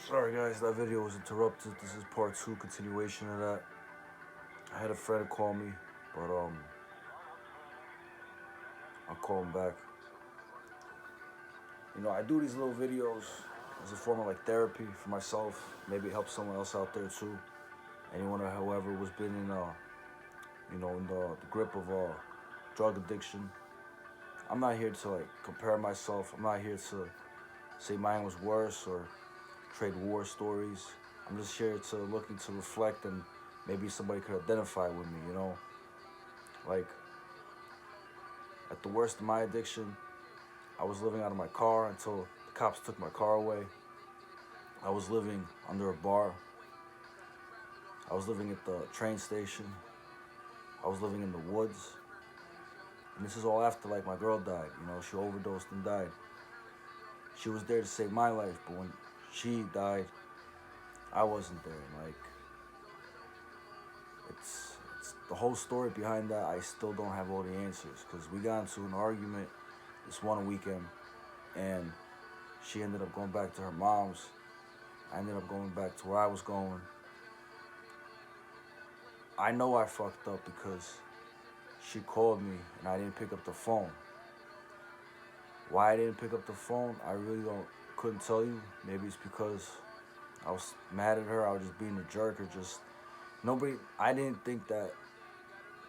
Sorry guys, that video was interrupted. This is part two, continuation of that. I had a friend call me, but I'll call him back. I do these little videos as a form of like therapy for myself. Maybe it helps someone else out there too. Anyone or whoever was been in in the grip of drug addiction. I'm not here to like compare myself. I'm not here to say mine was worse or trade war stories. I'm just here to looking to reflect and maybe somebody could identify with me. Like at the worst of my addiction, I was living out of my car until the cops took my car away. I was living under a bar. I was living at the train station. I was living in the woods. And this is all after like my girl died. She overdosed and died. She was there to save my life, but when she died, I wasn't there. And like it's the whole story behind that. I still don't have all the answers because we got into an argument this one weekend, and she ended up going back to her mom's. I ended up going back to where I was going. I know I fucked up because she called me and I didn't pick up the phone. Why I didn't pick up the phone, I really couldn't tell you. Maybe it's because I was mad at her. I was just being a jerk, or just nobody. I didn't think that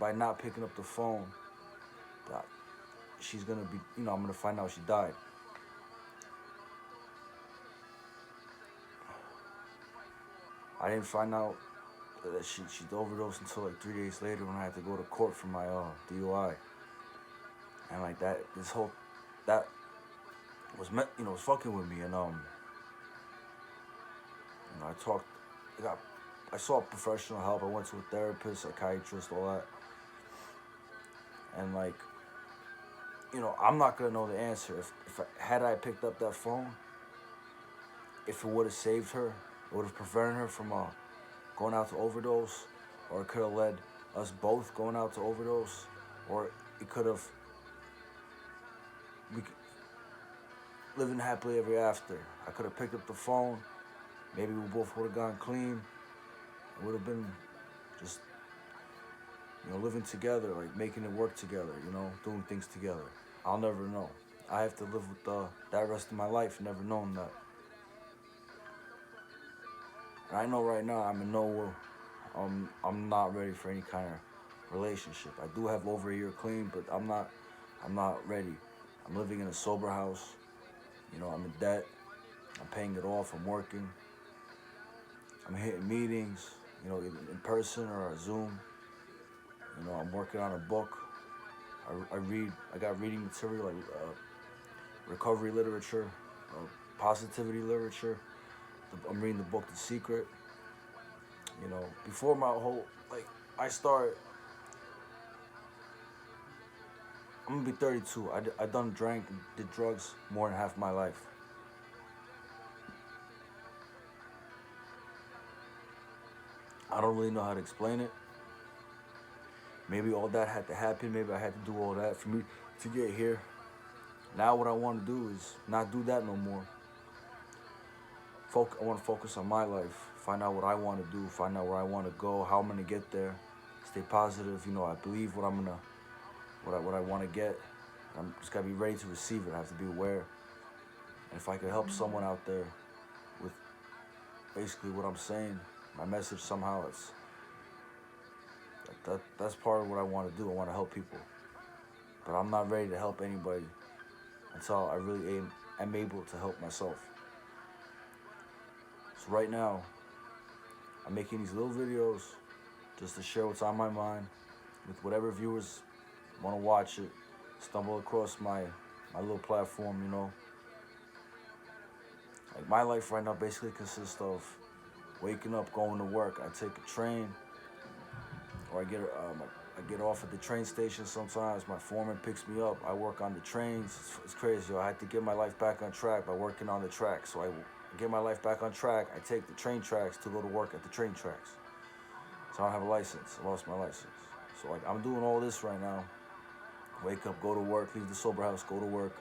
by not picking up the phone, that she's gonna be. I'm gonna find out she died. I didn't find out that she overdosed until like 3 days later when I had to go to court for my DUI. And like that, that was fucking with me. And I talked, I sought professional help. I went to a therapist, psychiatrist, all that. And like, I'm not gonna know the answer. Had I picked up that phone, if it would have saved her, it would have prevented her from going out to overdose, or it could have led us both going out to overdose, or it could have we living happily ever after. I could have picked up the phone. Maybe we both would have gone clean. It would have been just living together, like making it work together. Doing things together. I'll never know. I have to live with that rest of my life, never knowing that. And I know right now I'm in nowhere. I'm not ready for any kind of relationship. I do have over a year clean, but I'm not ready. I'm living in a sober house. I'm in debt. I'm paying it off. I'm working. I'm hitting meetings, either in person or Zoom. I'm working on a book. I read. I got reading material like recovery literature, positivity literature. I'm reading the book The Secret. Before my whole I started. I'm gonna be 32. I done drank and did drugs more than half my life. I don't really know how to explain it. Maybe all that had to happen. Maybe I had to do all that for me to get here. Now what I want to do is not do that no more. I want to focus on my life. Find out what I want to do. Find out where I want to go. How I'm gonna get there. Stay positive. I believe what I want to get. I'm just gotta be ready to receive it. I have to be aware. And if I could help someone out there with basically what I'm saying, my message somehow, that's part of what I want to do. I want to help people, but I'm not ready to help anybody until I really am able to help myself. So right now, I'm making these little videos just to share what's on my mind with whatever viewers want to watch it, stumble across my little platform. Like my life right now basically consists of waking up, going to work. I take a train, or I get off at the train station sometimes. My foreman picks me up. I work on the trains. It's crazy. I had to get my life back on track by working on the track. So I get my life back on track. I take the train tracks to go to work at the train tracks. So I don't have a license. I lost my license. So like I'm doing all this right now. Wake up, go to work, leave the sober house, go to work.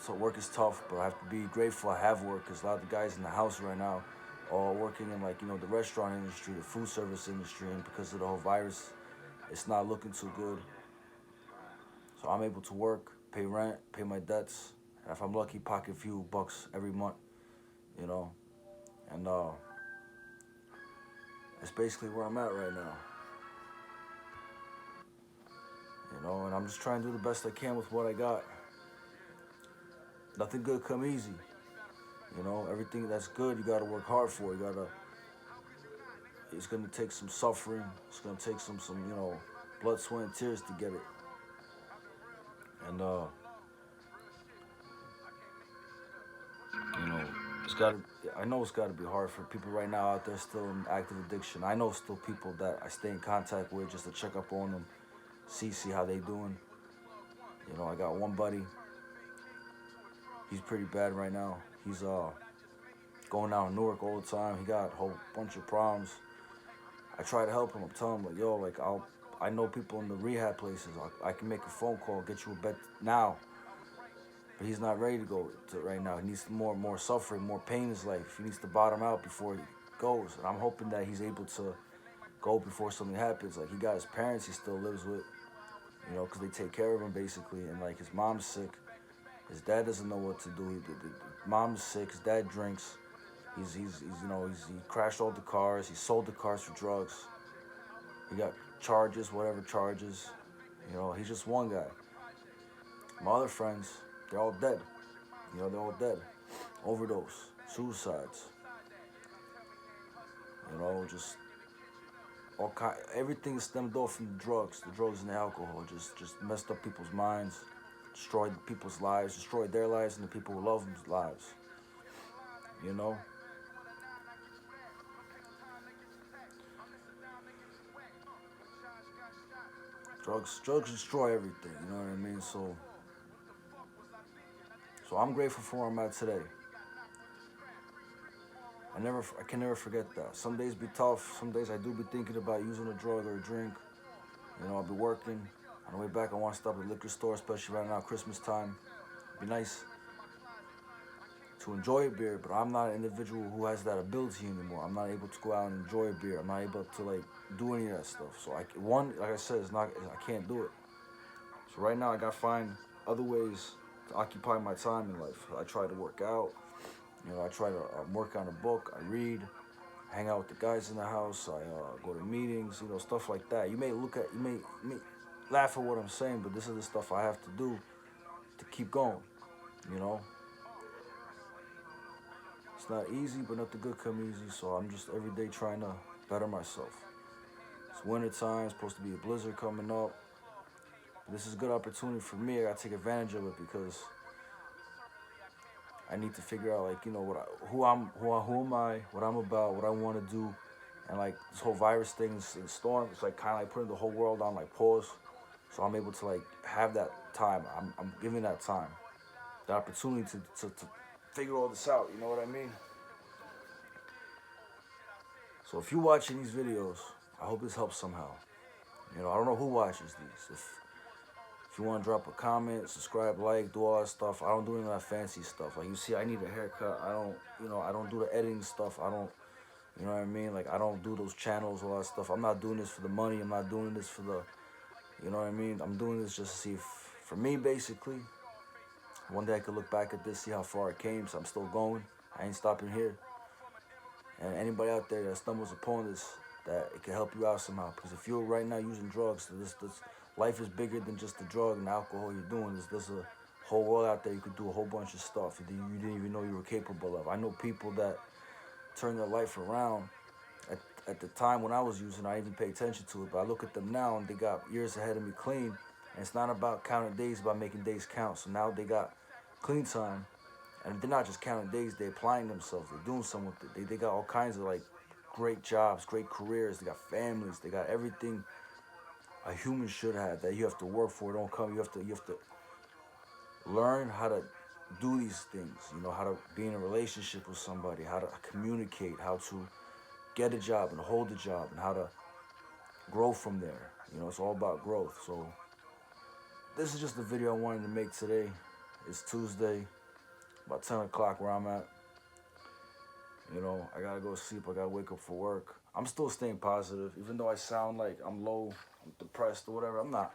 So work is tough, but I have to be grateful I have work because a lot of the guys in the house right now are working in like the restaurant industry, the food service industry, and because of the whole virus, it's not looking too good. So I'm able to work, pay rent, pay my debts, and if I'm lucky, pocket a few bucks every month, you know. And that's basically where I'm at right now, And I'm just trying to do the best I can with what I got. Nothing good come easy, Everything that's good, you gotta work hard for. It's gonna take some suffering. It's gonna take some blood, sweat, and tears to get it. And you know, it's got. I know it's got to be hard for people right now out there still in active addiction. I know still people that I stay in contact with just to check up on them, see how they doing. I got one buddy. He's pretty bad right now. He's going out in Newark all the time. He got a whole bunch of problems. I try to help him. I'm telling him like, yo, like I know people in the rehab places. I can make a phone call, get you a bed now. But he's not ready to go to right now. He needs more suffering, more pain in his life. He needs to bottom out before he goes. And I'm hoping that he's able to go before something happens. Like he got his parents he still lives with, because they take care of him basically. And like his mom's sick. His dad doesn't know what to do. The mom's sick. His dad drinks. He crashed all the cars. He sold the cars for drugs. He got charges, whatever charges. He's just one guy. My other friends, they're all dead. They're all dead. Overdose, suicides. Just all kind. Everything stemmed off from the drugs and the alcohol. Just messed up people's minds, destroyed people's lives, destroyed their lives and the people who love them's lives. Drugs destroy everything. You know what I mean? So I'm grateful for where I'm at today. I can never forget that. Some days be tough. Some days I do be thinking about using a drug or a drink. I'll be working. On the way back, I want to stop at the liquor store, especially right now, Christmas time. It'd be nice to enjoy a beer, but I'm not an individual who has that ability anymore. I'm not able to go out and enjoy a beer. I'm not able to do any of that stuff. So like I said, I can't do it. So right now I gotta find other ways to occupy my time in life. I try to work out. I try to work on a book. I read, hang out with the guys in the house. I go to meetings, stuff like that. You may laugh at what I'm saying, but this is the stuff I have to do to keep going. It's not easy, but nothing good come easy. So I'm just every day trying to better myself. It's winter time. It's supposed to be a blizzard coming up. But this is a good opportunity for me. I gotta take advantage of it because I need to figure out who am I, what I'm about, what I want to do, and this whole virus thing is in storm. It's kind of like putting the whole world on pause, so I'm able to have that time. I'm giving that time, the opportunity to figure all this out. You know what I mean? So if you're watching these videos, I hope this helps somehow. I don't know who watches these. If you want to drop a comment, subscribe, like, do all that stuff. I don't do any of that fancy stuff. Like you see, I need a haircut. I don't do the editing stuff. I don't, you know what I mean? I don't do those channels, all that stuff. I'm not doing this for the money. I'm not doing this for the, you know what I mean? I'm doing this just to see if, for me, basically, one day I could look back at this, see how far it came. So I'm still going. I ain't stopping here. And anybody out there that stumbles upon this, that it can help you out somehow. Because if you're right now using drugs, this life is bigger than just the drug and alcohol you're doing. There's a whole world out there. You could do a whole bunch of stuff you didn't even know you were capable of. I know people that turned their life around. At the time when I was using, I didn't even pay attention to it. But I look at them now and they got years ahead of me clean. And it's not about counting days, it's about making days count. So now they got clean time. And they're not just counting days, they're applying themselves. They're doing something with it. They got all kinds of great jobs, great careers. They got families. They got everything a human should have that you have to work for. It don't come. You have to learn how to do these things. How to be in a relationship with somebody, how to communicate, how to get a job and hold a job, and how to grow from there. It's all about growth. So this is just the video I wanted to make today. It's Tuesday, about 10 o'clock where I'm at. You know, I gotta go to sleep. I gotta wake up for work. I'm still staying positive, even though I sound like I'm low, I'm depressed or whatever. I'm not.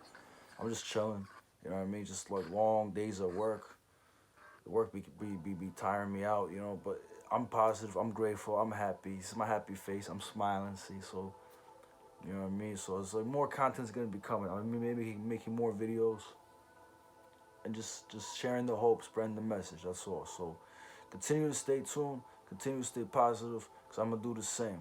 I'm just chilling. You know what I mean? Just like long days of work. The work be tiring me out. You know, but I'm positive. I'm grateful. I'm happy. This is my happy face. I'm smiling. See, so you know what I mean. So it's like more content's gonna be coming. I mean, maybe making more videos and just sharing the hope, spreading the message. That's all. So continue to stay tuned. Continue to stay positive, cause I'm gonna do the same.